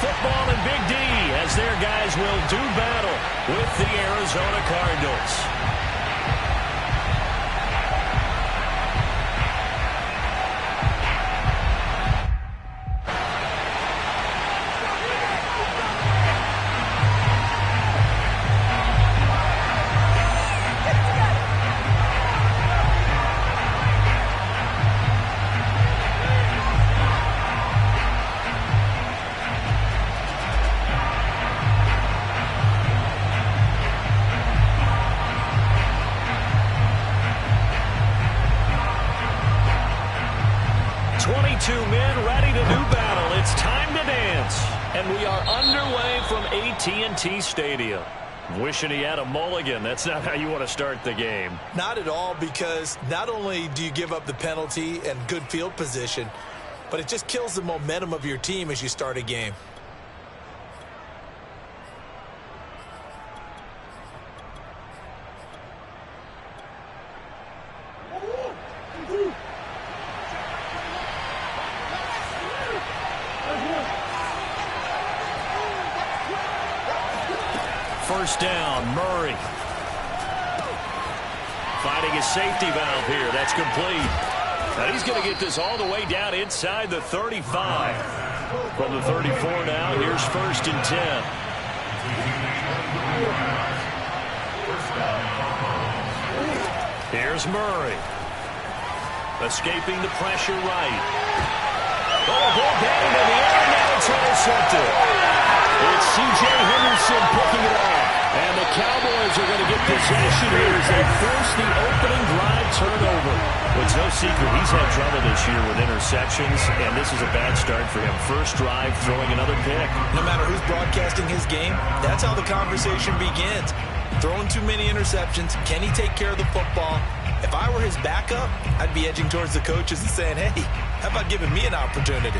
football and Big D as their guys will do battle with the Arizona Cardinals. Two men ready to do battle. It's time to dance. And we are underway from AT&T Stadium. Wishing he had a mulligan. That's not how you want to start the game. Not at all, because not only do you give up the penalty and good field position, but it just kills the momentum of your team as you start a game. First down, Murray. Finding his safety valve here. That's complete. Now he's going to get this all the way down inside the 35. From the 34 now, here's 1st and 10. Here's Murray. Escaping the pressure right. Oh, ball batted in the air. Now it's intercepted. It's C.J. Henderson picking it up. And the Cowboys are going to get possession here as they force the opening drive turnover. Well, it's no secret he's had trouble this year with interceptions, and this is a bad start for him. First drive, throwing another pick. No matter who's broadcasting his game, that's how the conversation begins. Throwing too many interceptions. Can he take care of the football? If I were his backup, I'd be edging towards the coaches and saying, hey, how about giving me an opportunity?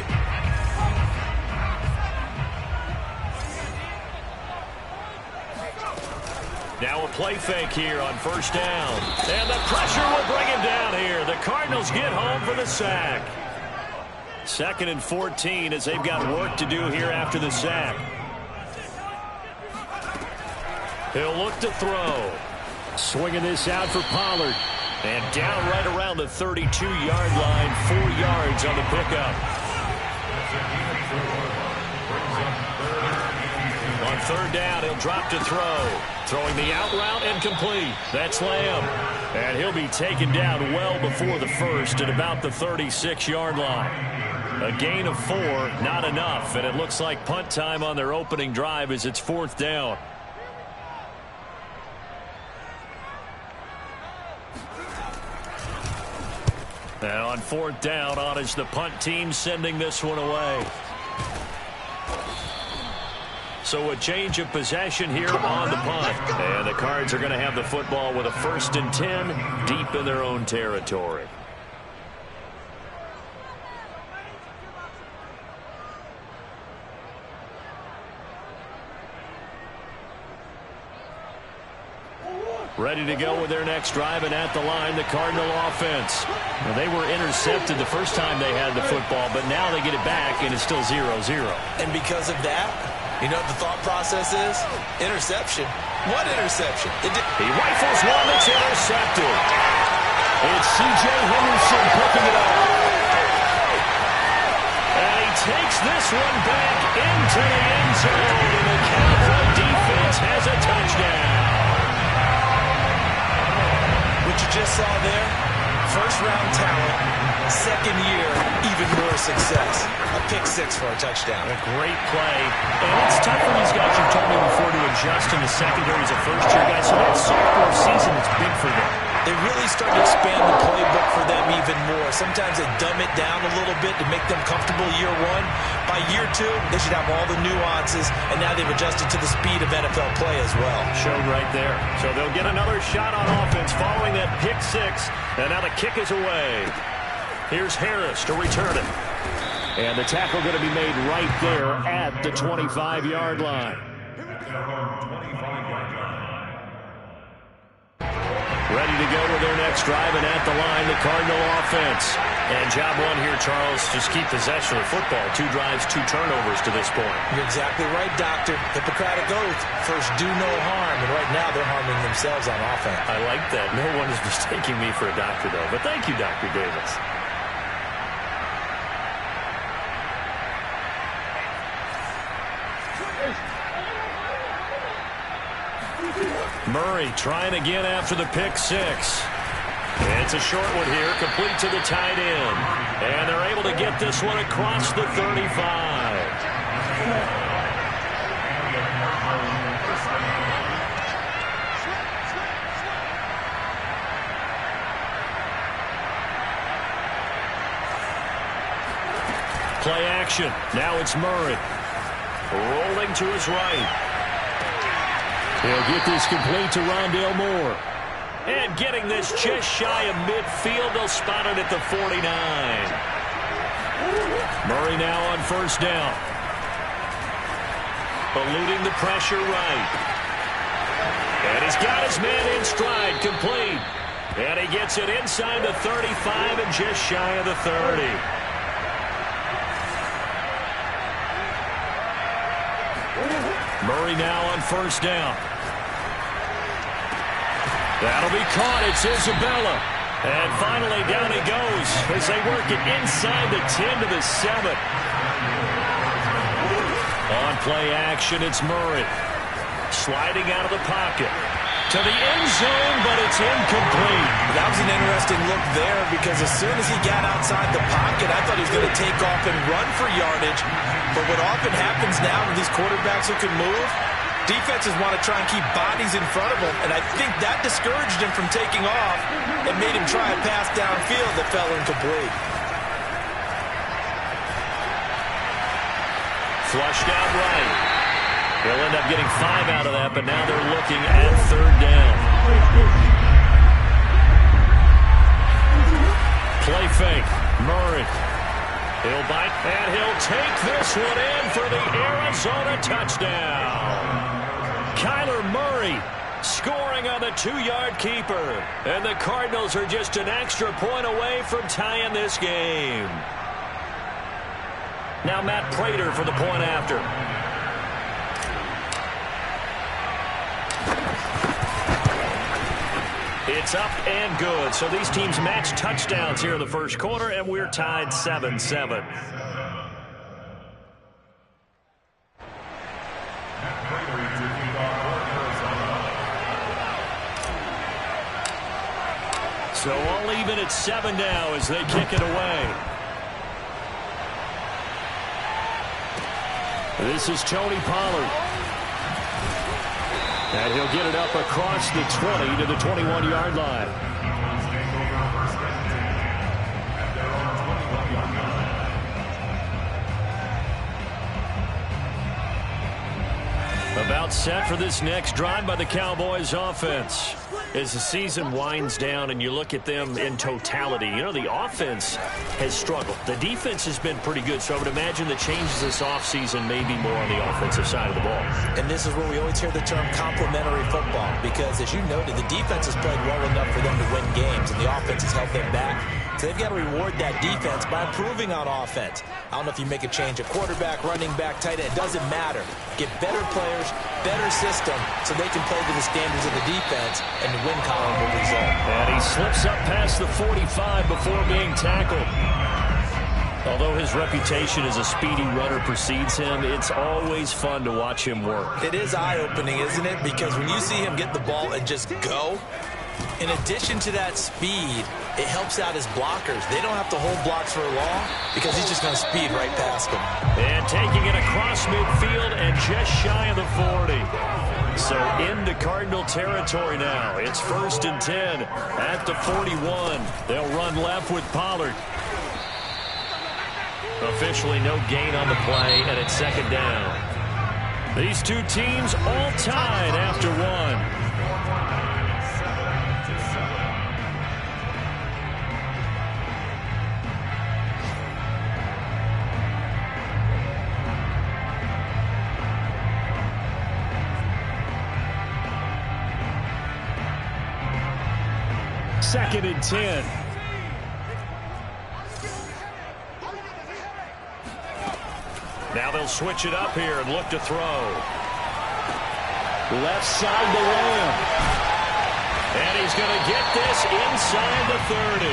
Now a play fake here on first down. And the pressure will bring him down here. The Cardinals get home for the sack. 2nd and 14 as they've got work to do here after the sack. He'll look to throw. Swinging this out for Pollard. And down right around the 32-yard line. 4 yards on the pickup. On 3rd down, he'll drop to throw. Throwing the out route and complete. That's Lamb. And he'll be taken down well before the first at about the 36-yard line. A gain of 4, not enough. And it looks like punt time on their opening drive as it's 4th down. And on 4th down, on is the punt team sending this one away. So a change of possession here on the punt. And the Cards are going to have the football with a 1st and 10 deep in their own territory. Ready to go with their next drive, and at the line, the Cardinal offense. Well, they were intercepted the first time they had the football, but now they get it back, and it's still 0-0. And because of that, you know what the thought process is? Interception. What interception? He rifles one that's intercepted. It's C.J. Henderson picking it up. And he takes this one back into the end zone. And the Cowboy defense has a touchdown. What you just saw there, first-round talent, second year, even more success. A pick-6 for a touchdown. A great play. And it's tough for these guys, you've told me before, to adjust in the secondary as a first-year guy. So that sophomore season is big for them. They really start to expand the playbook for them even more. Sometimes they dumb it down a little bit to make them comfortable year 1. By year 2, they should have all the nuances, and now they've adjusted to the speed of NFL play as well. Showed right there. So they'll get another shot on offense following that pick-6, and now the kick is away. Here's Harris to return it. And the tackle going to be made right there at the 25-yard line. Ready to go with their next drive, and at the line, the Cardinal offense. And job one here, Charles, just keep possession of the football. 2 drives, 2 turnovers to this point. You're exactly right, Doctor. Hippocratic oath. First, do no harm. And right now, they're harming themselves on offense. I like that. No one is mistaking me for a doctor, though. But thank you, Dr. Davis. Murray trying again after the pick 6. It's a short one here, complete to the tight end. And they're able to get this one across the 35. Play action. Now it's Murray. Rolling to his right. He'll get this complete to Rondale Moore. And getting this just shy of midfield. They'll spot it at the 49. Murray now on first down. Eluding the pressure right. And he's got his man in stride, complete. And he gets it inside the 35 and just shy of the 30. Murray now on first down. That'll be caught. It's Isabella. And finally down he goes as they work it inside the 10 to the 7. On play action, it's Murray. Sliding out of the pocket. To the end zone, but it's incomplete. That was an interesting look there because as soon as he got outside the pocket, I thought he was going to take off and run for yardage. But what often happens now with these quarterbacks who can move, defenses want to try and keep bodies in front of him, and I think that discouraged him from taking off and made him try a pass downfield that fell incomplete. Flushed out right. He'll end up getting 5 out of that, but now they're looking at third down. Play fake. Murray. He'll bite, and he'll take this one in for the Arizona touchdown. Kyler Murray scoring on the 2-yard keeper. And the Cardinals are just an extra point away from tying this game. Now Matt Prater for the point after. It's up and good. So these teams match touchdowns here in the first quarter, and we're tied 7-7. So all even at 7 now as they kick it away. This is Tony Pollard. And he'll get it up across the 20 to the 21-yard line. About set for this next drive by the Cowboys offense. As the season winds down and you look at them in totality, you know, the offense has struggled. The defense has been pretty good, so I would imagine the changes this offseason may be more on the offensive side of the ball. And this is where we always hear the term complementary football, because as you noted, the defense has played well enough for them to win games, and the offense has held them back. So they've got to reward that defense by improving on offense. I don't know if you make a change at quarterback, running back, tight end. It doesn't matter. Get better players, better system, so they can play to the standards of the defense, and the win column will result. And he slips up past the 45 before being tackled. Although his reputation as a speedy runner precedes him, it's always fun to watch him work. It is eye-opening, isn't it? Because when you see him get the ball and just go, in addition to that speed, it helps out his blockers. They don't have to hold blocks for long because he's just going to speed right past them. And taking it across midfield and just shy of the 40. So into Cardinal territory now. It's 1st and 10 at the 41. They'll run left with Pollard. Officially no gain on the play, and it's 2nd down. These two teams all tied after one. 2nd and 10. Now they'll switch it up here and look to throw. Left side to Lamb. And he's going to get this inside the 30.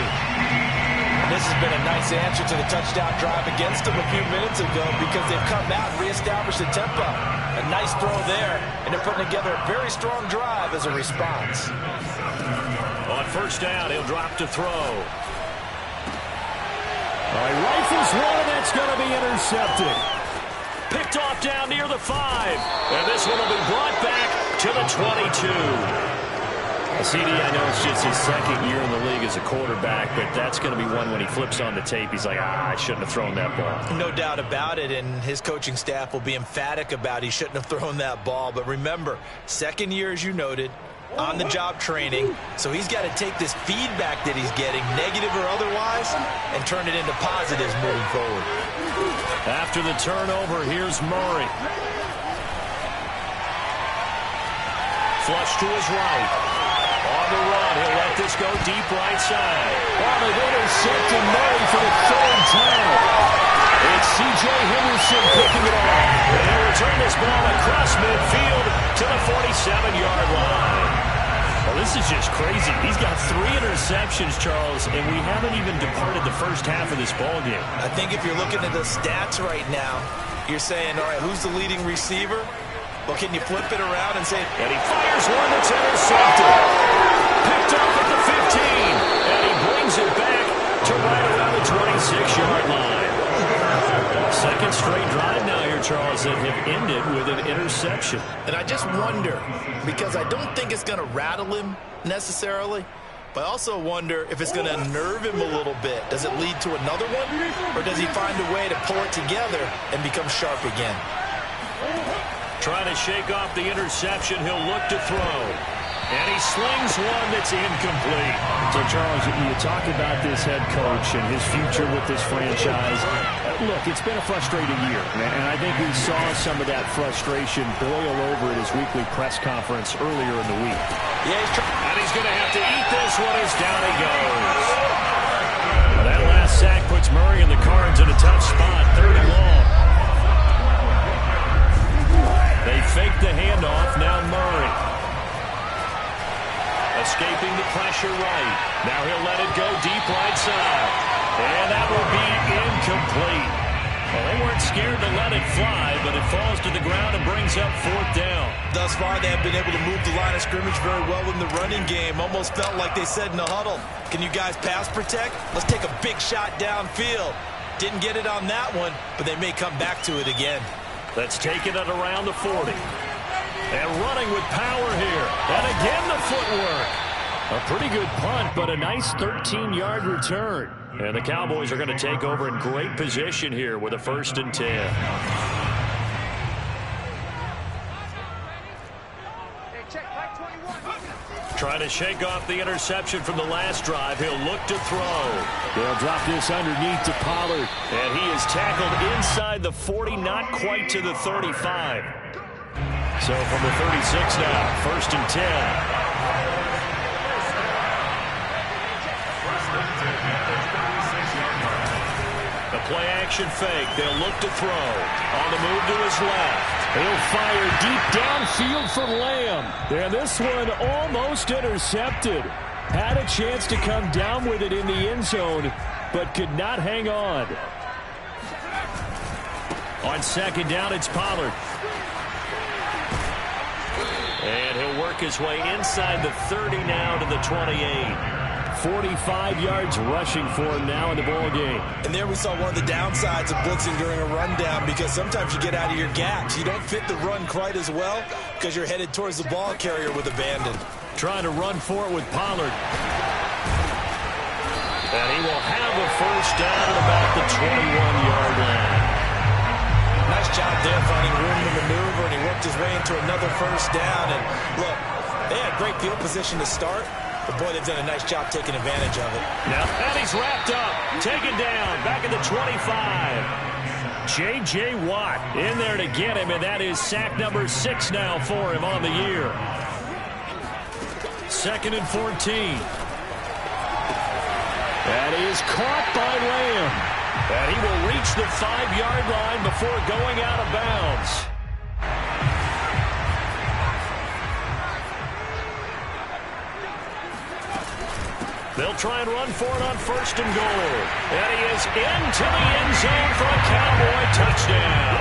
This has been a nice answer to the touchdown drive against them a few minutes ago because they've come out and reestablished the tempo. A nice throw there, and they're putting together a very strong drive as a response. On first down, he'll drop to throw. All right, rifles one, and that's going to be intercepted. Picked off down near the 5. And this one will be brought back to the 22. CD, I know it's just his 2nd year in the league as a quarterback, but that's going to be one when he flips on the tape, he's like, I shouldn't have thrown that ball. No doubt about it, and his coaching staff will be emphatic about he shouldn't have thrown that ball. But remember, 2nd year, as you noted, on-the-job training, so he's got to take this feedback that he's getting, negative or otherwise, and turn it into positives moving forward. After the turnover, here's Murray. Flush to his right. On the run, he'll let this go deep right side. Oh, they've intercepted Murray for the 3rd time. It's C.J. Henderson picking it off. And he'll return this ball across midfield to the 47-yard line. Well, this is just crazy. He's got 3 interceptions, Charles, and we haven't even departed the first half of this ballgame. I think if you're looking at the stats right now, you're saying, all right, who's the leading receiver? Well, can you flip it around and say... And he fires one that's intercepted. Picked off at the 15. And he brings it back to right around the 26-yard line. 2nd straight drive now here, Charles, that have ended with an interception. And I just wonder, because I don't think it's going to rattle him necessarily, but I also wonder if it's going to unnerve him a little bit. Does it lead to another one? Or does he find a way to pull it together and become sharp again? Trying to shake off the interception, he'll look to throw. And he slings one that's incomplete. So, Charles, you talk about this head coach and his future with this franchise. Look, it's been a frustrating year, and I think we saw some of that frustration boil over at his weekly press conference earlier in the week. Yeah, and he's going to have to eat this one as down he goes. Well, that last sack puts Murray and the Cards in a tough spot, 3rd and long. They fake the handoff, now Murray. Escaping the pressure right. Now he'll let it go deep right side. And that will be incomplete. Well, they weren't scared to let it fly, but it falls to the ground and brings up 4th down. Thus far, they have been able to move the line of scrimmage very well in the running game. Almost felt like they said in the huddle, can you guys pass protect? Let's take a big shot downfield. Didn't get it on that one, but they may come back to it again. Let's take it at around the 40. And running with power here. And again the footwork. A pretty good punt, but a nice 13-yard return. And the Cowboys are going to take over in great position here with a 1st and 10. Trying to shake off the interception from the last drive. He'll look to throw. They'll drop this underneath to Pollard. And he is tackled inside the 40, not quite to the 35. So from the 36 now, 1st and 10. The play-action fake. They'll look to throw. On the move to his left. He'll fire deep downfield for Lamb. And this one almost intercepted. Had a chance to come down with it in the end zone, but could not hang on. On 2nd down, it's Pollard. And he'll work his way inside the 30 now to the 28. 45 yards rushing for him now in the ball game. And there we saw one of the downsides of blitzing during a rundown, because sometimes you get out of your gaps. You don't fit the run quite as well because you're headed towards the ball carrier with abandon. Trying to run for it with Pollard. And he will have a 1st down at about the 21-yard line. Nice job there finding room to maneuver, and he worked his way into another 1st down. And look, they had great field position to start. But, boy, they've done a nice job taking advantage of it. Now, and he's wrapped up, taken down, back at the 25. J.J. Watt in there to get him, and that is sack number 6 now for him on the year. 2nd and 14. And he is caught by Lamb. And he will reach the 5-yard line before going out of bounds. They'll try and run for it on 1st and goal. And he is into the end zone for a Cowboy touchdown.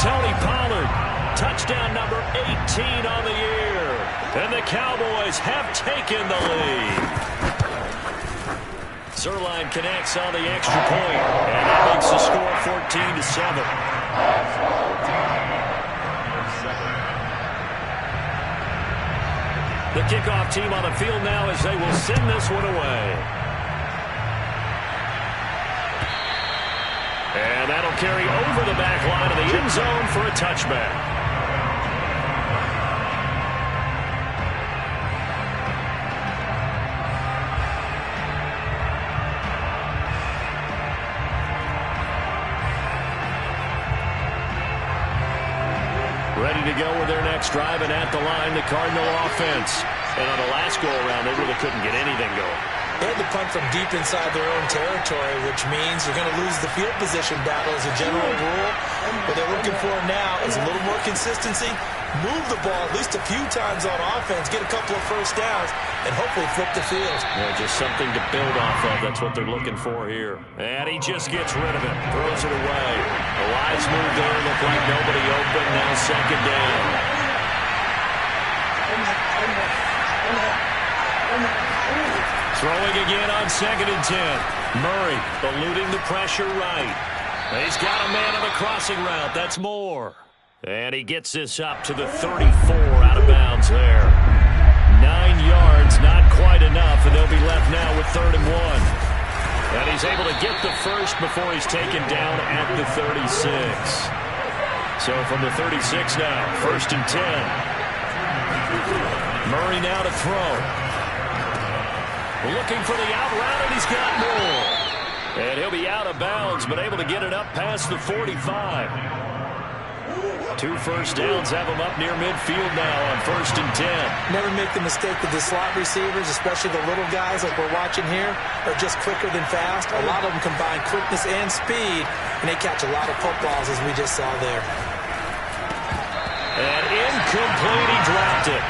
Tony Pollard, touchdown number 18 on the year. And the Cowboys have taken the lead. Zerline connects on the extra point, and that makes the score 14-7. The kickoff team on the field now as they will send this one away. And that'll carry over the back line of the end zone for a touchback. Ready to go with their next drive, and at the line, the Cardinal offense. And on the last go-around, they really couldn't get anything going. They had to punt from deep inside their own territory, which means they're going to lose the field position battle as a general rule. What they're looking for now is a little more consistency, move the ball at least a few times on offense, get a couple of first downs, and hopefully flip the field. Yeah, just something to build off of. That's what they're looking for here. And he just gets rid of it, throws it away. A wise move there, looked like nobody open, now 2nd down. Throwing again on 2nd and 10. Murray eluding the pressure right. He's got a man on the crossing route. That's Moore. And he gets this up to the 34, out of bounds there. 9 yards, not quite enough, and they'll be left now with 3rd and 1. And he's able to get the first before he's taken down at the 36. So from the 36 now, 1st and 10. Murray now to throw. Looking for the out route, and he's got more. And he'll be out of bounds, but able to get it up past the 45. 2 first downs have him up near midfield now on 1st and 10. Never make the mistake that the slot receivers, especially the little guys like we're watching here, are just quicker than fast. A lot of them combine quickness and speed, and they catch a lot of footballs, as we just saw there. And incomplete, he dropped it.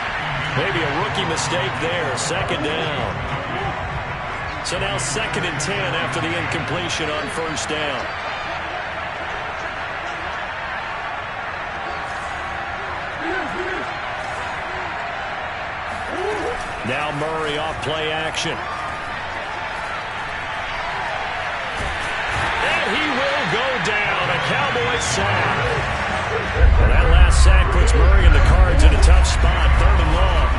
Maybe a rookie mistake there, 2nd down. So now 2nd and 10 after the incompletion on 1st down. Now Murray off play action. And he will go down. A Cowboy sack. Well, that last sack puts Murray and the Cards in a tough spot. 3rd and long.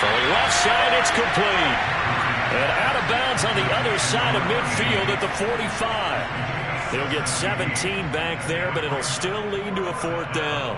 Throwing left side, it's complete. And out of bounds on the other side of midfield at the 45. They'll get 17 back there, but it'll still lead to a 4th down.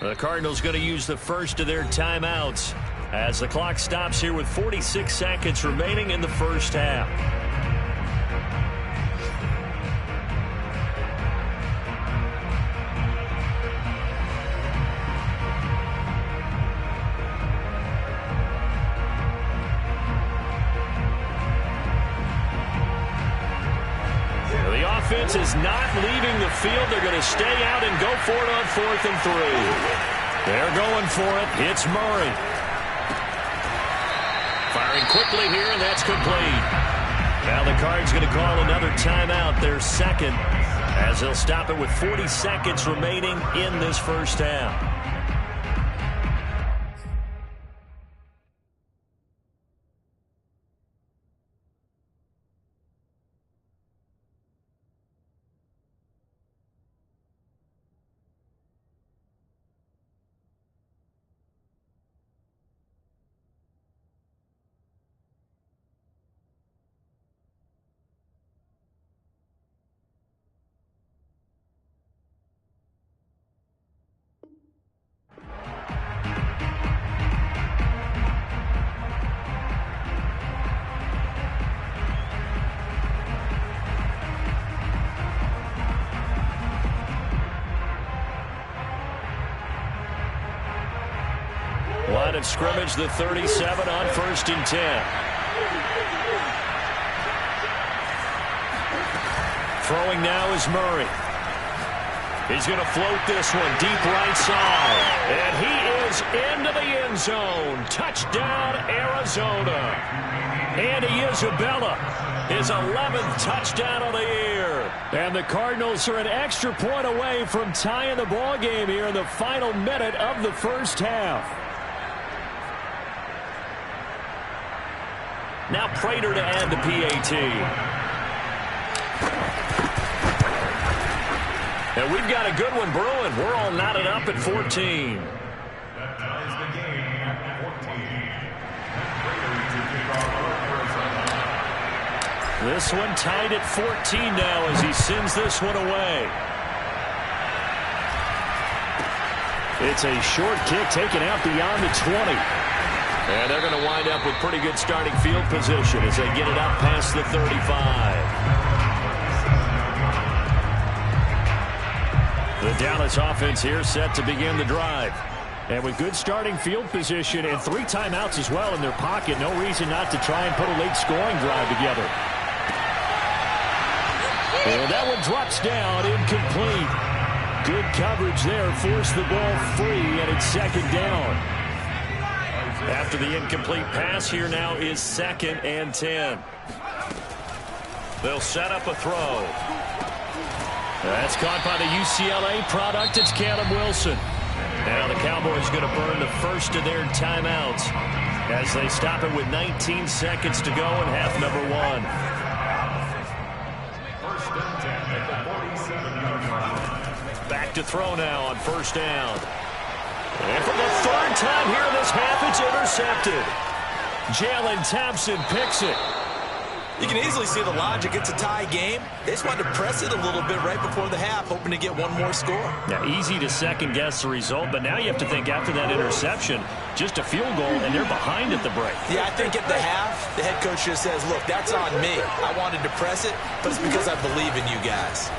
The Cardinals going to use the first of their timeouts as the clock stops here with 46 seconds remaining in the first half. Offense is not leaving the field. They're going to stay out and go for it on 4th and 3. They're going for it. It's Murray. Firing quickly here, and that's complete. Now the Cards going to call another timeout, their 2nd, as they'll stop it with 40 seconds remaining in this first half. line of scrimmage, the 37 on 1st and 10. Throwing now is Murray. He's going to float this one deep right side. And he is into the end zone. Touchdown, Arizona. Andy Isabella, his 11th touchdown of the year. And the Cardinals are an extra point away from tying the ball game here in the final minute of the first half. Now Prater to add the PAT. And we've got a good one brewing. We're all knotted up at 14. That ties the game at 14. This one tied at 14 now as he sends this one away. It's a short kick taken out beyond the 20. And they're going to wind up with pretty good starting field position as they get it up past the 35. The Dallas offense here set to begin the drive. And with good starting field position and 3 timeouts as well in their pocket, no reason not to try and put a late scoring drive together. And that one drops down, incomplete. Good coverage there, forced the ball free, and it's 2nd down. After the incomplete pass, here now is 2nd and 10. They'll set up a throw. That's caught by the UCLA product. It's Caleb Wilson. Now the Cowboys going to burn the first of their timeouts as they stop it with 19 seconds to go in half number 1. First and 10 at the 47-yard line. Back to throw now on 1st down. And for the 3rd time here in this half, it's intercepted. Jalen Thompson picks it. You can easily see the logic. It's a tie game. They just wanted to press it a little bit right before the half, hoping to get one more score. Now, easy to second-guess the result, but now you have to think after that interception, just a field goal, and they're behind at the break. Yeah, I think at the half, the head coach just says, look, that's on me. I wanted to press it, but it's because I believe in you guys.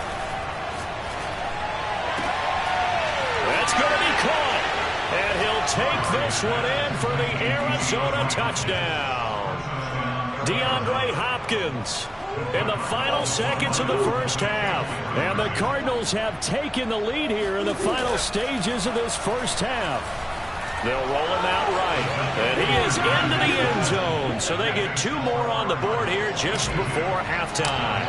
That's going to be caught, and he'll take this one in for the Arizona touchdown. DeAndre Hopkins in the final seconds of the first half. And the Cardinals have taken the lead here in the final stages of this first half. They'll roll him out right. And he is into the end zone. So they get 2 more on the board here just before halftime.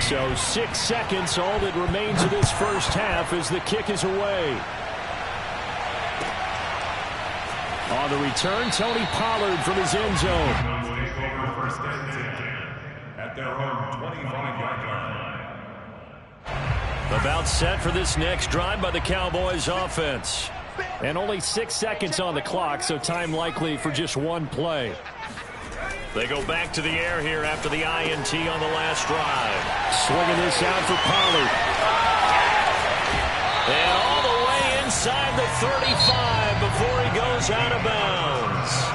So 6 seconds, all that remains of this first half as the kick is away. On the return, Tony Pollard from his end zone. First and 10 at their own 25-yard line. About set for this next drive by the Cowboys offense. And only 6 seconds on the clock, so time likely for just 1 play. They go back to the air here after the INT on the last drive. Swinging this out for Pollard. And all the way inside the 35 before he goes out of bounds.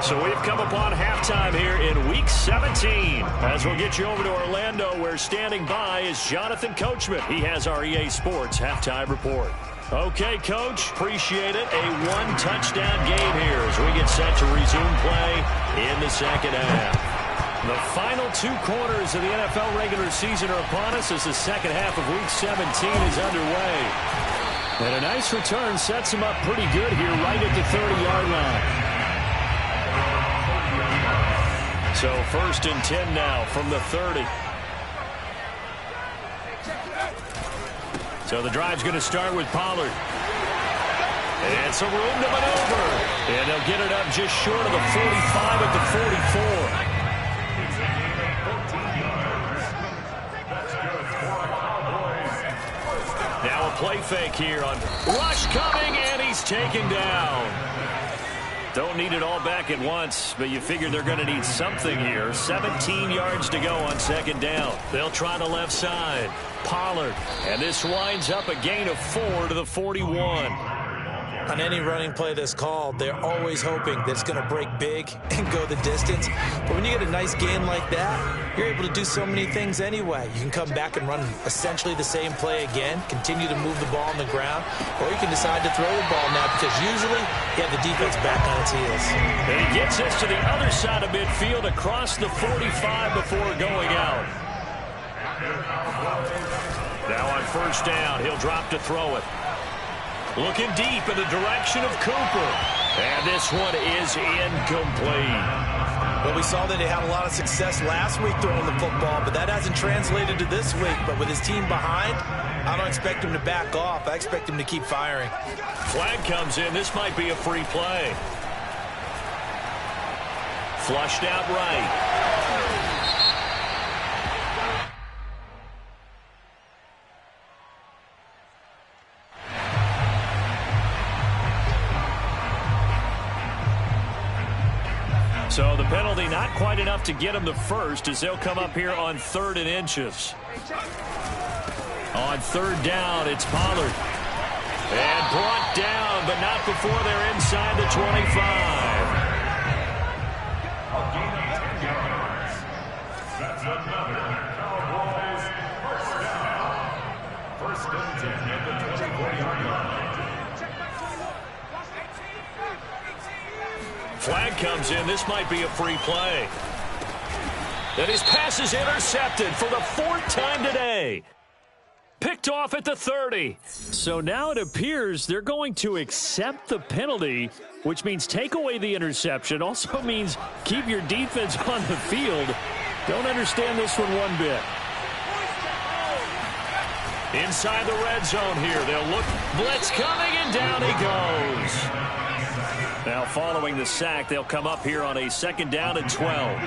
So we've come upon halftime here in Week 17. As we'll get you over to Orlando, where standing by is Jonathan Coachman. He has our EA Sports halftime report. Okay, Coach, appreciate it. A 1-touchdown game here as we get set to resume play in the second half. The final 2 quarters of the NFL regular season are upon us as the second half of Week 17 is underway. And a nice return sets him up pretty good here right at the 30-yard line. So 1st and 10 now from the 30. So the drive's going to start with Pollard. And some room to maneuver. And they'll get it up just short of the 45 at the 44. Now a play fake here on rush coming, and he's taken down. Don't need it all back at once, but you figure they're going to need something here. 17 yards to go on 2nd down. They'll try the left side. Pollard. And this winds up a gain of 4 to the 41. On any running play that's called, they're always hoping that it's going to break big and go the distance. But when you get a nice gain like that, you're able to do so many things anyway. You can come back and run essentially the same play again, continue to move the ball on the ground, or you can decide to throw the ball now because usually you have the defense back on its heels. And he gets us to the other side of midfield across the 45 before going out. Now on first down, he'll drop to throw it. Looking deep in the direction of Cooper. And this one is incomplete. Well, we saw that he had a lot of success last week throwing the football, but that hasn't translated to this week. But with his team behind, I don't expect him to back off. I expect him to keep firing. Flag comes in. This might be a free play. Flushed out right. So the penalty not quite enough to get him the first as they'll come up here on 3rd and inches. On 3rd down, it's Pollard. And brought down, but not before they're inside the 25. That's another Cowboys first down. First and 10 at the 24-yard line. Flag comes in. This might be a free play. And his pass is intercepted for the 4th time today. Picked off at the 30. So now it appears they're going to accept the penalty, which means take away the interception. Also means keep your defense on the field. Don't understand this one bit. Inside the red zone here. They'll look. Blitz coming, and down he goes. Now following the sack, they'll come up here on a 2nd down and 12.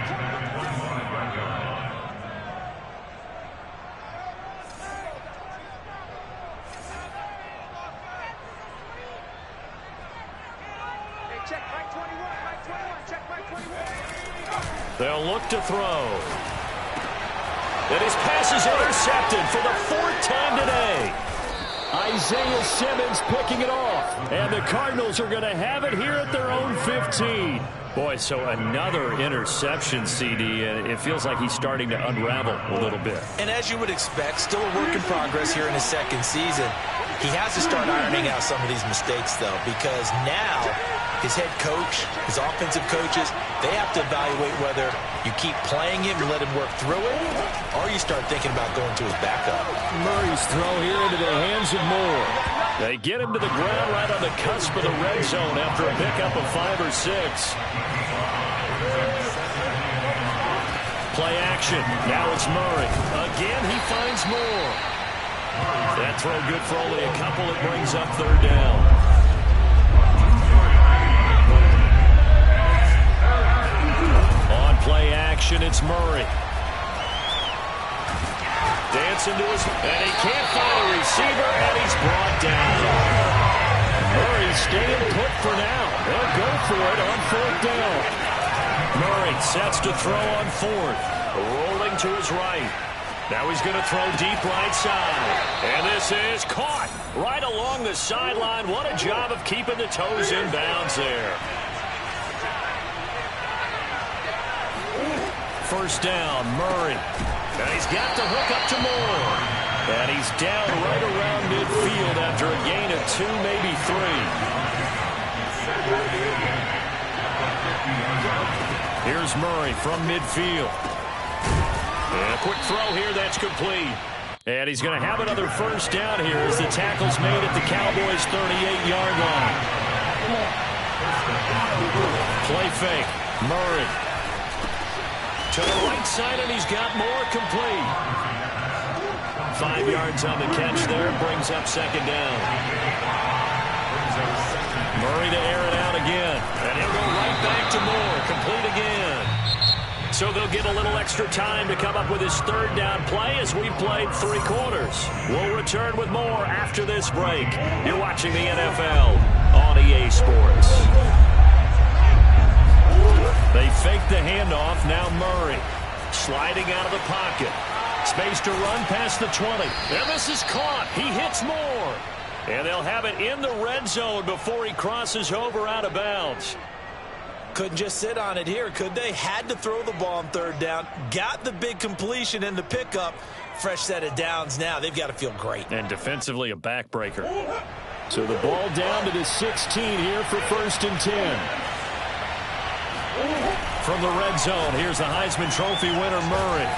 They'll look to throw. And his pass is intercepted for the 4th time today. Isaiah Simmons picking it off. And the Cardinals are going to have it here at their own 15. Boy, so another interception, CD, and it feels like he's starting to unravel a little bit. And as you would expect, still a work in progress here in his 2nd season. He has to start ironing out some of these mistakes, though, because now his head coach, his offensive coaches, they have to evaluate whether you keep playing him and let him work through it, or you start thinking about going to his backup. Murray's throw here into the hands of Moore. They get him to the ground right on the cusp of the red zone after a pickup of 5 or 6. Play action. Now it's Murray. Again, he finds Moore. That throw good for only a couple. It brings up 3rd down. On play action, it's Murray. Dancing to his, and he can't find a receiver, and he's brought down. Murray staying put for now. They'll go for it on 4th down. Murray sets to throw on 4th. Rolling to his right. Now he's going to throw deep right side. And this is caught right along the sideline. What a job of keeping the toes in bounds there. 1st down, Murray. And he's got the hook up to Moore. And he's down right around midfield after a gain of 2, maybe 3. Here's Murray from midfield. And a quick throw here, that's complete. And he's going to have another 1st down here as the tackle's made at the Cowboys' 38-yard line. Play fake, Murray. To the right side, and he's got more complete. 5 yards on the catch there, brings up 2nd down. Murray to air it out again. And he'll go right back to Moore, complete again. So they'll get a little extra time to come up with his 3rd down play as we've played 3 quarters. We'll return with more after this break. You're watching the NFL on EA Sports. They fake the handoff. Now Murray sliding out of the pocket. Space to run past the 20. And this is caught. He hits Moore. And they'll have it in the red zone before he crosses over out of bounds. Couldn't just sit on it here, could they? Had to throw the ball on third down. Got the big completion in the pickup. Fresh set of downs now. They've got to feel great. And defensively, a backbreaker. So the ball down to the 16 here for 1st and 10. From the red zone, here's the Heisman Trophy winner, Murray.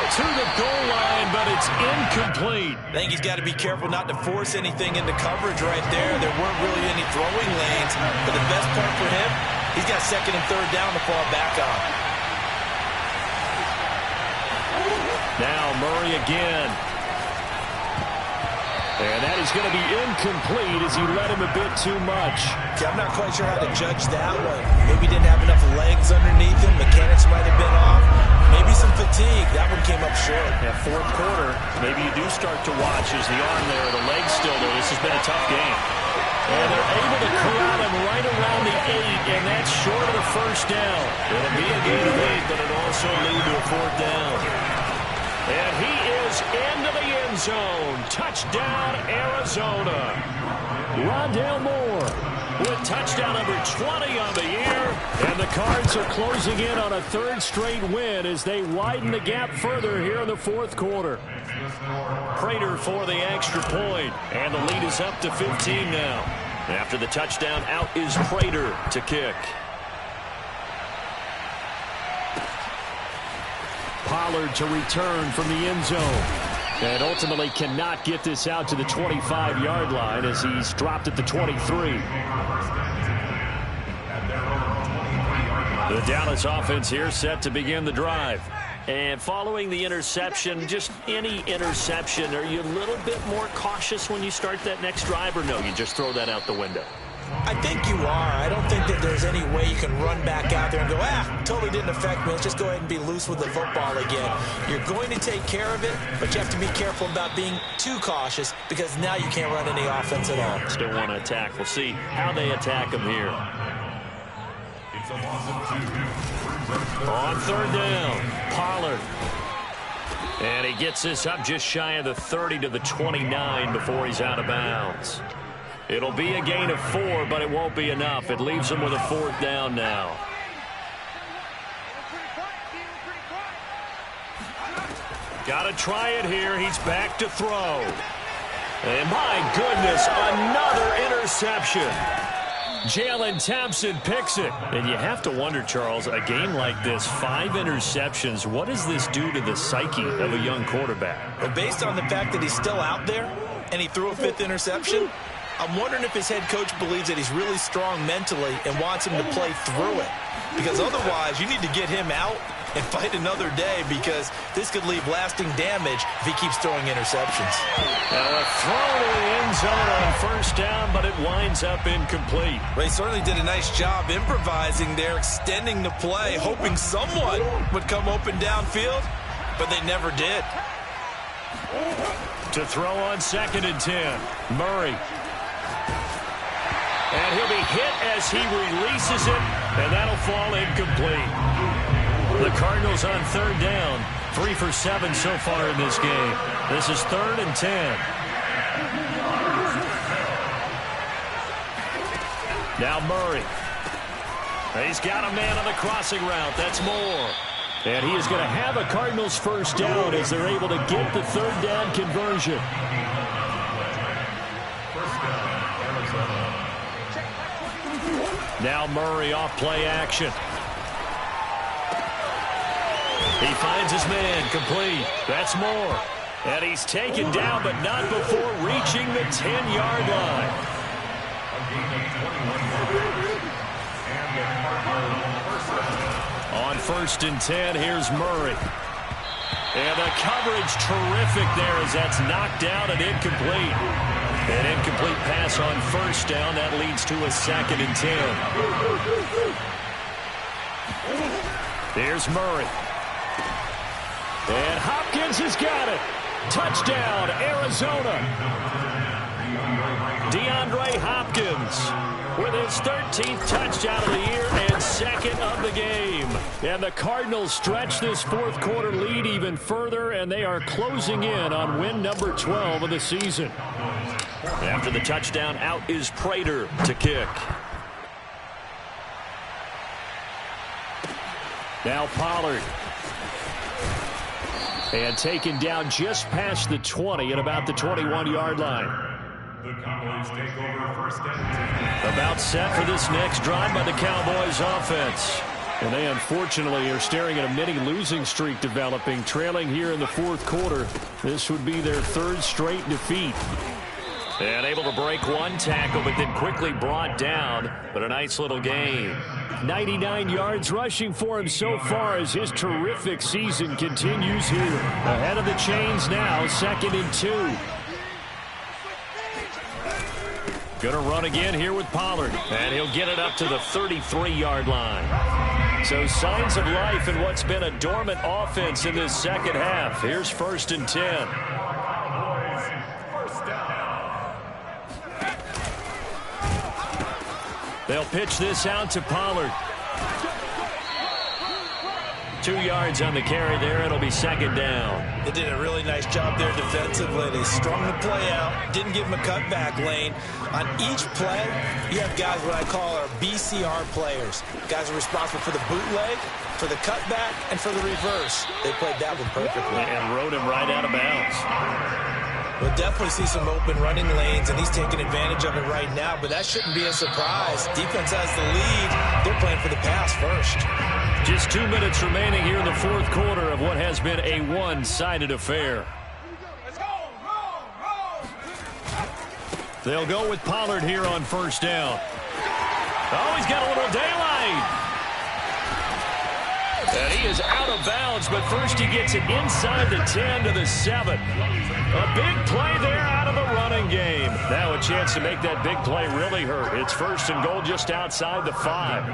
To the goal line, but it's incomplete. I think he's got to be careful not to force anything into coverage right there. There weren't really any throwing lanes. But the best part for him, he's got 2nd and 3rd down to fall back on. Now Murray again. And that is going to be incomplete as he led him a bit too much. Okay, I'm not quite sure how to judge that one. Maybe he didn't have enough legs underneath him. Mechanics might have been off. Maybe some fatigue. That one came up short. Yeah, 4th quarter, maybe you do start to watch as the arm there, the leg's still there. This has been a tough game. And they're able to corral him right around the 8, and that's short of the 1st down. It'll be a gain of 8, but it'll also lead to a 4th down. And he is into the end zone. Touchdown, Arizona. Rondale Moore with touchdown number 20 on the year. And the Cards are closing in on a 3rd straight win as they widen the gap further here in the 4th quarter. Prater for the extra point. And the lead is up to 15 now. After the touchdown, out is Prater to kick. Pollard to return from the end zone. And ultimately cannot get this out to the 25-yard line as he's dropped at the 23. The Dallas offense here set to begin the drive. And following the interception, just any interception, are you a little bit more cautious when you start that next drive, or no, you just throw that out the window? I think you are. I don't think that there's any way you can run back out there and go, totally didn't affect me. Let's just go ahead and be loose with the football again. You're going to take care of it, but you have to be careful about being too cautious because now you can't run any offense at all. Still want to attack. We'll see how they attack him here. On 3rd down, Pollard. And he gets this up just shy of the 30 to the 29 before he's out of bounds. It'll be a gain of 4, but it won't be enough. It leaves him with a 4th down now. Got to try it here. He's back to throw. And my goodness, another interception. Jalen Thompson picks it. And you have to wonder, Charles, a game like this, 5 interceptions, what does this do to the psyche of a young quarterback? Well, based on the fact that he's still out there and he threw a 5th interception, I'm wondering if his head coach believes that he's really strong mentally and wants him to play through it. Because otherwise, you need to get him out and fight another day because this could leave lasting damage if he keeps throwing interceptions. Now a throw to the end zone on 1st down, but it winds up incomplete. Well, he certainly did a nice job improvising there, extending the play, hoping someone would come open downfield, but they never did. To throw on 2nd and 10, Murray. And he'll be hit as he releases it, and that'll fall incomplete. The Cardinals on 3rd down, 3 for 7 so far in this game. This is 3rd and 10. Now Murray. He's got a man on the crossing route. That's Moore. And he is going to have a Cardinals 1st down as they're able to get the 3rd down conversion. Now Murray off play action. He finds his man, complete. That's Moore. And he's taken down, but not before reaching the 10-yard line. On 1st and 10, here's Murray. And the coverage terrific there as that's knocked down and incomplete. An incomplete pass on 1st down. That leads to a 2nd and 10. Here's Murray. And Hopkins has got it. Touchdown, Arizona. DeAndre Hopkins with his 13th touchdown of the year and second of the game. And the Cardinals stretch this fourth quarter lead even further, and they are closing in on win number 12 of the season. After the touchdown, out is Prater to kick. Now Pollard. And taken down just past the 20 at about the 21-yard line. The Cowboys take over first and 10. About set for this next drive by the Cowboys offense. And they unfortunately are staring at a mini losing streak developing, trailing here in the fourth quarter. This would be their third straight defeat. And able to break one tackle, but then quickly brought down. But a nice little game. 99 yards rushing for him so far as his terrific season continues here. Ahead of the chains now, 2nd and 2. Gonna run again here with Pollard. And he'll get it up to the 33-yard line. So signs of life in what's been a dormant offense in this second half. Here's 1st and 10. They'll pitch this out to Pollard. 2 yards on the carry there. It'll be 2nd down. They did a really nice job there defensively. They strung the play out, didn't give him a cutback lane. On each play, you have guys what I call our BCR players. Guys are responsible for the bootleg, for the cutback, and for the reverse. They played that one perfectly. And rode him right out of bounds. We'll definitely see some open running lanes, and he's taking advantage of it right now, but that shouldn't be a surprise. Defense has the lead. They're playing for the pass first. Just 2 minutes remaining here in the fourth quarter of what has been a one-sided affair. Let's go, roll. They'll go with Pollard here on 1st down. Oh, he's got a little daylight. And he is out of bounds, but first he gets it inside the 10 to the 7. A big play there out of the running game. Now a chance to make that big play really hurt. It's 1st and goal just outside the 5.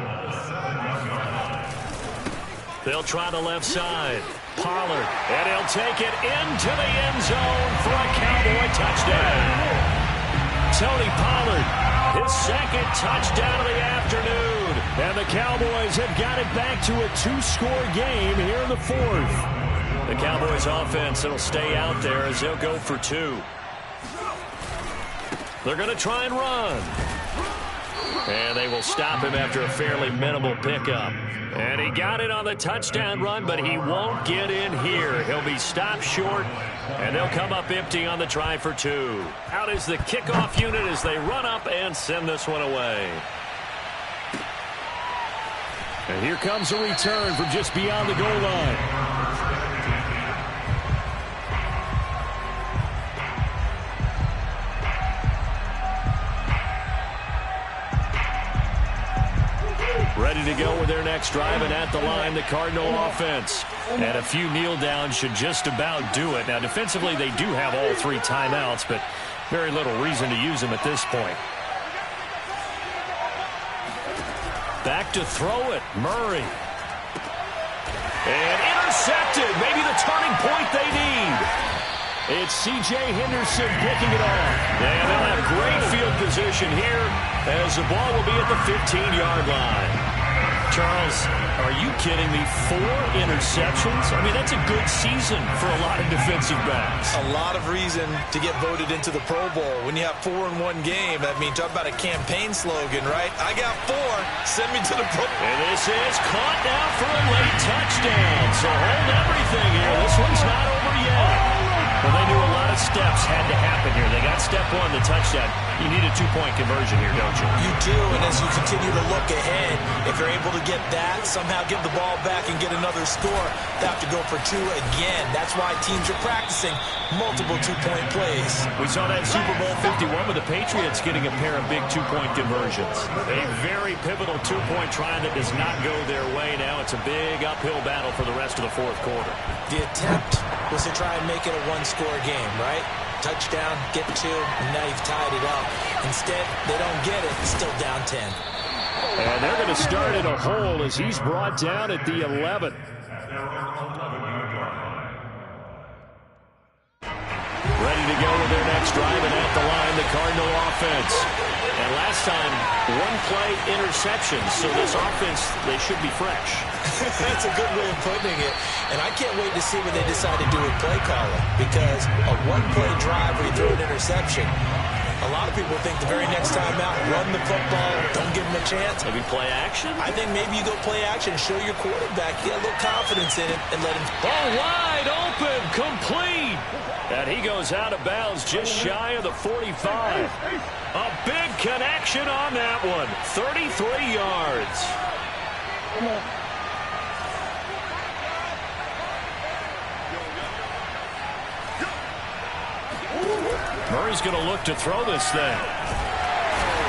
They'll try the left side. Pollard, and he'll take it into the end zone for a Cowboy touchdown. Tony Pollard, his 2nd touchdown of the afternoon. And the Cowboys have got it back to a 2-score game here in the 4th. The Cowboys offense, it'll stay out there as they'll go for 2. They're going to try and run. And they will stop him after a fairly minimal pickup. And he got it on the touchdown run, but he won't get in here. He'll be stopped short, and they'll come up empty on the try for 2. Out is the kickoff unit as they run up and send this one away. And here comes a return from just beyond the goal line. Ready to go with their next drive, and at the line, the Cardinal offense. And a few kneel downs should just about do it. Now, defensively, they do have all 3 timeouts, but very little reason to use them at this point. Back to throw it, Murray. And intercepted, maybe the turning point they need. It's C.J. Henderson picking it off. And they'll have great field position here as the ball will be at the 15-yard line. Charles, are you kidding me? 4 interceptions? I mean, that's a good season for a lot of defensive backs. A lot of reason to get voted into the Pro Bowl. When you have 4 in one game, I mean, talk about a campaign slogan, right? I got 4. Send me to the Pro Bowl. And this is caught now for a late touchdown. So hold everything here. This one's not over yet. Well, they knew a lot of steps had to happen here. They got step 1, the touchdown. You need a 2-point conversion here, don't you? You do, and as you continue to look ahead, if you're able to get that, somehow give the ball back and get another score, they have to go for 2 again. That's why teams are practicing multiple 2-point plays. We saw that Super Bowl 51 with the Patriots getting a pair of big 2-point conversions. A very pivotal 2-point try that does not go their way. Now it's a big uphill battle for the rest of the fourth quarter. The attempt was to try and make it a 1-score game, right? Touchdown, get 2, and now you've tied it up. Instead, they don't get it. It's still down 10. And they're going to start in a hole as he's brought down at the 11. Ready to go with their next drive, and at at the line, the Cardinal offense. And last time, one play interception. So this offense, they should be fresh. That's a good way of putting it. And I can't wait to see what they decide to do with play calling. Because a one-play drive where you throw an interception, a lot of people think the very next time out, run the football, don't give them a chance. Maybe play action? I think maybe you go play action, show your quarterback, get a little confidence in it, and let him. Oh, wide open, complete. And he goes out of bounds just shy of the 45. A big connection on that one. 33 yards. Murray's going to look to throw this thing.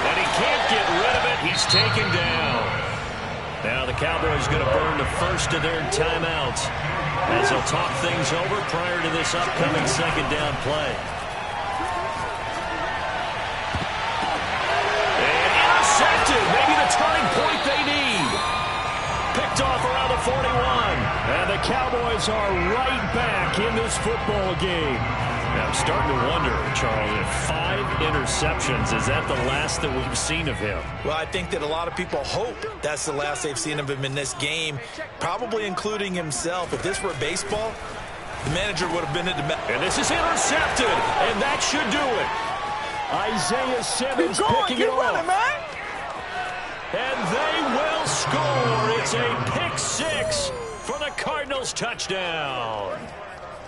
And he can't get rid of it. He's taken down. Now the Cowboys going to burn the first of their timeouts as they'll talk things over prior to this upcoming second down play. And intercepted. Maybe the turning point they need. Picked off around the 41. And the Cowboys are right back in this football game. Now, I'm starting to wonder, Charles, if 5 interceptions, is that the last that we've seen of him? Well, I think that a lot of people hope that's the last they've seen of him in this game, probably including himself. If this were baseball, the manager would have been at the... And this is intercepted, and that should do it. Isaiah Simmons picking it off. Man. And they will score. It's a pick 6 for the Cardinals touchdown.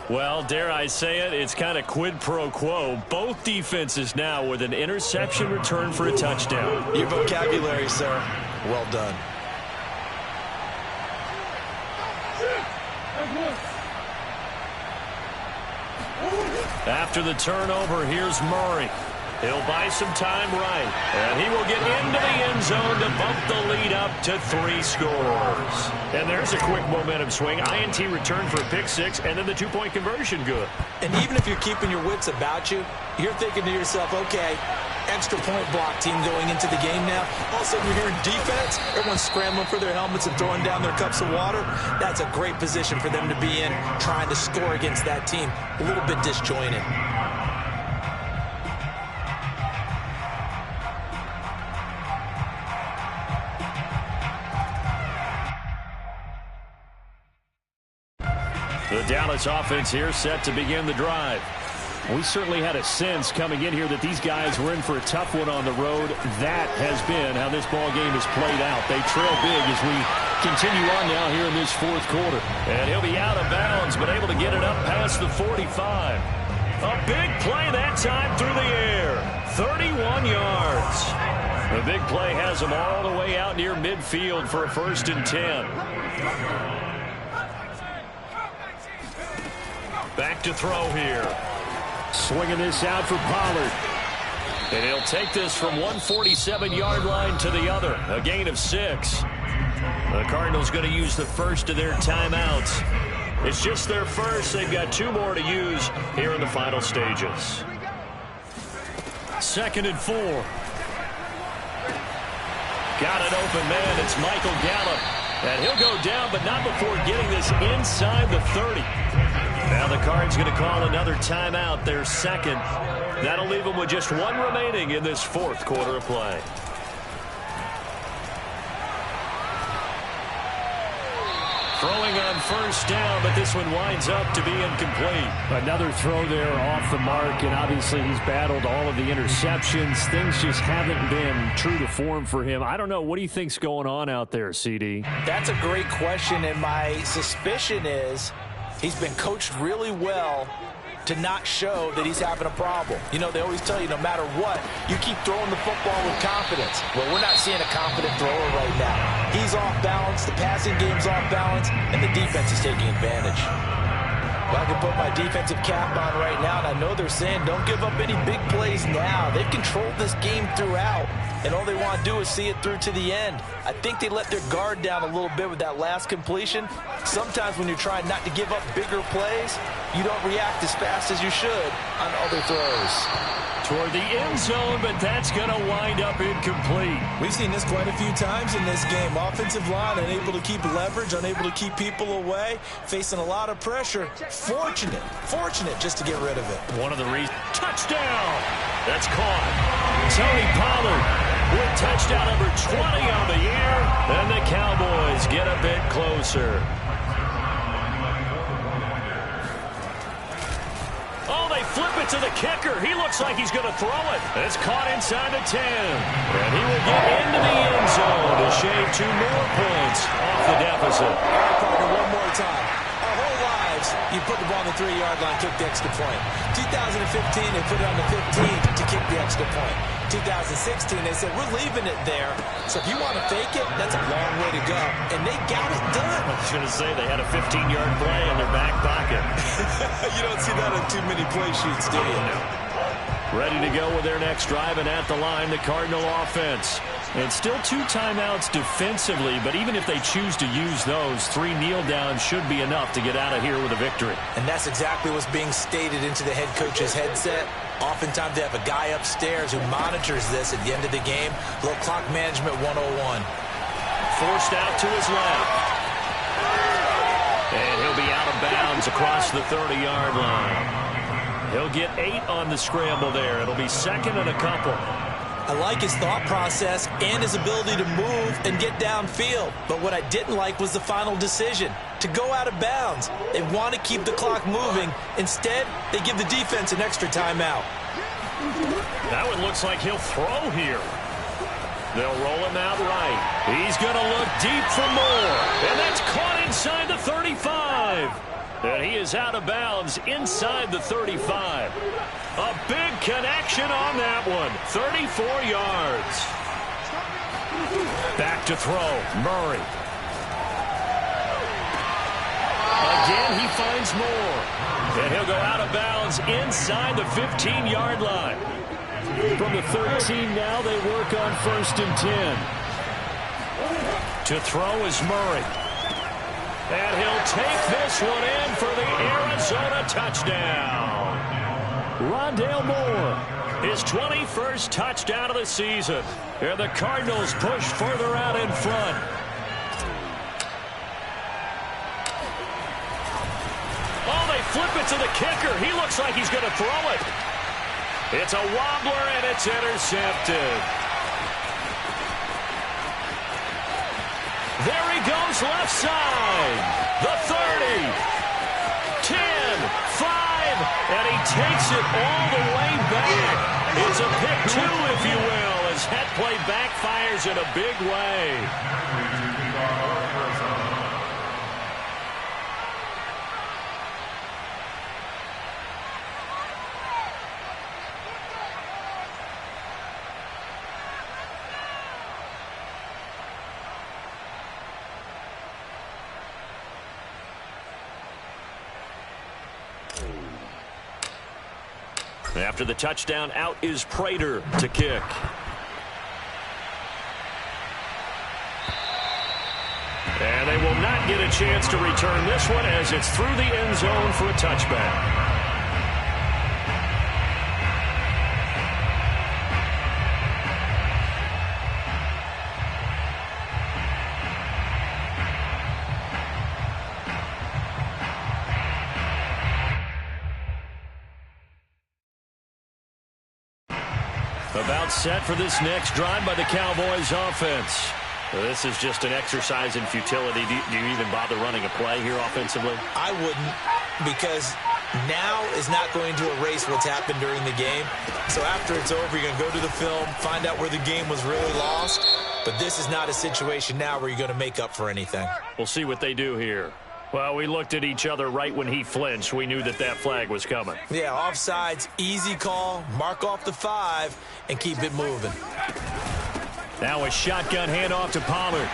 Well, dare I say it, it's kind of quid pro quo. Both defenses now with an interception return for a touchdown. Your vocabulary, sir. Well done. After the turnover, here's Murray. He'll buy some time right. And he will get into the end zone to bump the lead up to 3 scores. And there's a quick momentum swing. INT return for a pick 6, and then the 2-point conversion good. And even if you're keeping your wits about you, you're thinking to yourself, okay, extra point block team going into the game now. All of a sudden you're hearing defense. Everyone's scrambling for their helmets and throwing down their cups of water. That's a great position for them to be in, trying to score against that team. A little bit disjointed. The Dallas offense here set to begin the drive. We certainly had a sense coming in here that these guys were in for a tough one on the road. That has been how this ball game has played out. They trail big as we continue on now here in this 4th quarter. And he'll be out of bounds, but able to get it up past the 45. A big play that time through the air. 31 yards. The big play has them all the way out near midfield for a 1st and 10. Back to throw here. Swinging this out for Pollard. And he'll take this from 147-yard line to the other. A gain of 6. The Cardinals going to use the first of their timeouts. It's just their first. They've got 2 more to use here in the final stages. 2nd and 4. Got an open man. It's Michael Gallup. And he'll go down, but not before getting this inside the 30. Now the Cards going to call another timeout, their 2nd. That'll leave them with just 1 remaining in this 4th quarter of play. Throwing on 1st down, but this one winds up to be incomplete. Another throw there off the mark, and obviously he's battled all of the interceptions. Things just haven't been true to form for him. I don't know. What do you think's going on out there, CD? That's a great question, and my suspicion is he's been coached really well to not show that he's having a problem. You know, they always tell you no matter what, you keep throwing the football with confidence. Well, we're not seeing a confident thrower right now. He's off balance, the passing game's off balance, and the defense is taking advantage. Well, I can put my defensive cap on right now, and I know they're saying don't give up any big plays now. They've controlled this game throughout, and all they want to do is see it through to the end. I think they let their guard down a little bit with that last completion. Sometimes when you're trying not to give up bigger plays, you don't react as fast as you should on other throws. toward the end zone, but that's going to wind up incomplete. We've seen this quite a few times in this game. Offensive line unable to keep leverage, unable to keep people away, facing a lot of pressure. Fortunate just to get rid of it. One of the reasons. Touchdown! That's caught. Tony Pollard with touchdown number 20 on the year, and the Cowboys get a bit closer. Oh, they flip it to the kicker. He looks like he's going to throw it. It's caught inside the 10. And he will get into the end zone to shave 2 more points off the deficit. All right, Parker, one more time. Our whole lives, you put the ball on the 3-yard line, kick the extra point. 2015, they put it on the 15 to kick the extra point. 2016, they said, we're leaving it there. So if you want to fake it, that's a long way to go. And they got it done. I was going to say they had a 15-yard play in their back pocket. You don't see that on too many play sheets, do you? Ready to go with their next drive, and at the line, the Cardinal offense. And still 2 timeouts defensively, but even if they choose to use those, 3 kneel downs should be enough to get out of here with a victory. And that's exactly what's being stated into the head coach's headset. Oftentimes they have a guy upstairs who monitors this at the end of the game. A little clock management 101. Forced out to his left. And he'll be out of bounds across the 30-yard line. He'll get 8 on the scramble there. It'll be second and a couple. I like his thought process and his ability to move and get downfield. But what I didn't like was the final decision, to go out of bounds. They want to keep the clock moving. Instead, they give the defense an extra timeout. That one looks like he'll throw here. They'll roll him out right. He's going to look deep for more. And that's caught inside the 35. And he is out of bounds inside the 35. A big connection on that one. 34 yards. Back to throw. Murray. Again, he finds more. And he'll go out of bounds inside the 15-yard line. From the 13 now, they work on 1st and 10. To throw is Murray. And he'll take this one in for the Arizona touchdown. Rondale Moore, his 21st touchdown of the season. And the Cardinals push further out in front. Oh, they flip it to the kicker. He looks like he's going to throw it. It's a wobbler, and it's intercepted. There he goes left side. The 30. 10. 5. And he takes it all the way back. It's a pick 2, if you will, as that play backfires in a big way. After the touchdown, out is Prater to kick. And they will not get a chance to return this one as it's through the end zone for a touchback. About set for this next drive by the Cowboys offense. This is just an exercise in futility. Do you even bother running a play here offensively? I wouldn't, because now is not going to erase what's happened during the game. So after it's over, you're going to go to the film, find out where the game was really lost. But this is not a situation now where you're going to make up for anything. We'll see what they do here. Well, we looked at each other right when he flinched. We knew that that flag was coming. Yeah, offsides, easy call, mark off the 5, and keep it moving. Now a shotgun handoff to Pollard.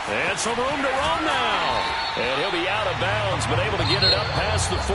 And some room to run now. And he'll be out of bounds, but able to get it up past the 40.